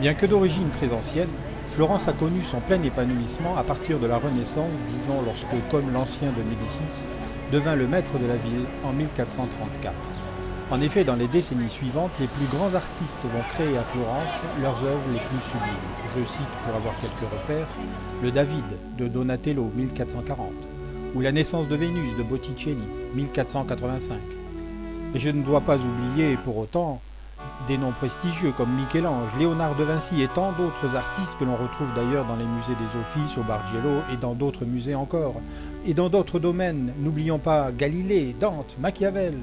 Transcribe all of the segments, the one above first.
Bien que d'origine très ancienne, Florence a connu son plein épanouissement à partir de la Renaissance, disons lorsque, comme l'ancien de Médicis, devint le maître de la ville en 1434. En effet, dans les décennies suivantes, les plus grands artistes vont créer à Florence leurs œuvres les plus sublimes. Je cite, pour avoir quelques repères, le David de Donatello, 1440, ou la naissance de Vénus de Botticelli, 1485. Et je ne dois pas oublier, pour autant, des noms prestigieux comme Michel-Ange, Léonard de Vinci et tant d'autres artistes que l'on retrouve d'ailleurs dans les musées des Offices, au Bargello et dans d'autres musées encore. Et dans d'autres domaines, n'oublions pas Galilée, Dante, Machiavel.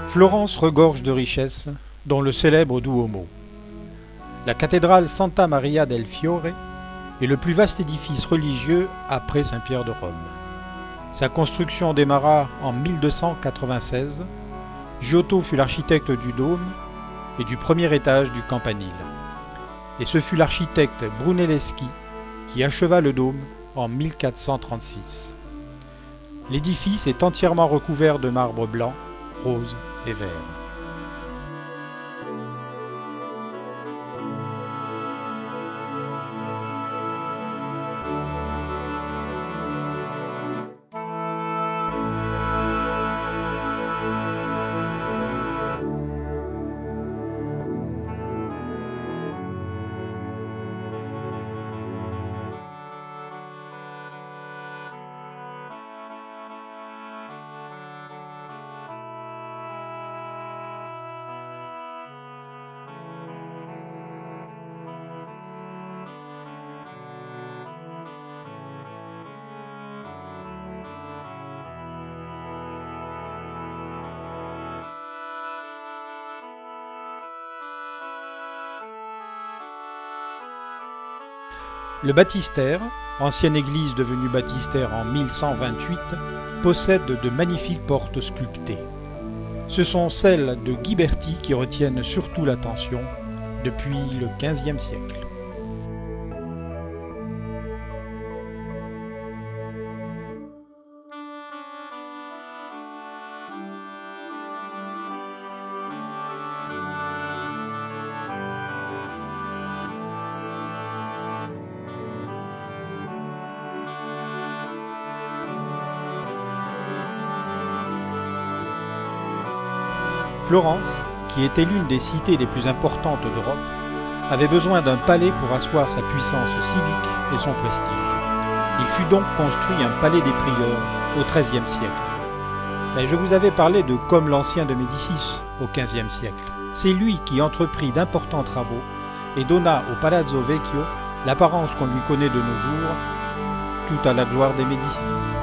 Florence regorge de richesses, dont le célèbre Duomo. La cathédrale Santa Maria del Fiore est le plus vaste édifice religieux après Saint-Pierre de Rome. Sa construction démarra en 1296. Giotto fut l'architecte du dôme et du premier étage du campanile. Et ce fut l'architecte Brunelleschi qui acheva le dôme en 1436. L'édifice est entièrement recouvert de marbre blanc, rose et vert. Le baptistère, ancienne église devenue baptistère en 1128, possède de magnifiques portes sculptées. Ce sont celles de Ghiberti qui retiennent surtout l'attention depuis le XVe siècle. Florence, qui était l'une des cités les plus importantes d'Europe, avait besoin d'un palais pour asseoir sa puissance civique et son prestige. Il fut donc construit un palais des prieurs au XIIIe siècle. Mais je vous avais parlé de comme l'ancien de Médicis au XVe siècle. C'est lui qui entreprit d'importants travaux et donna au Palazzo Vecchio l'apparence qu'on lui connaît de nos jours, tout à la gloire des Médicis.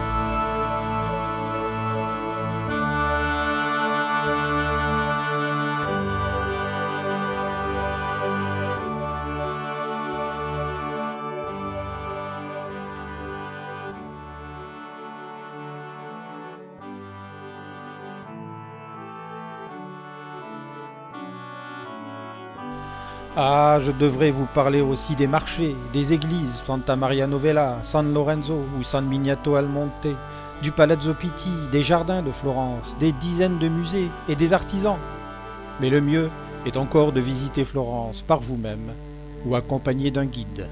Ah, je devrais vous parler aussi des marchés, des églises, Santa Maria Novella, San Lorenzo ou San Miniato al Monte, du Palazzo Pitti, des jardins de Florence, des dizaines de musées et des artisans. Mais le mieux est encore de visiter Florence par vous-même ou accompagné d'un guide.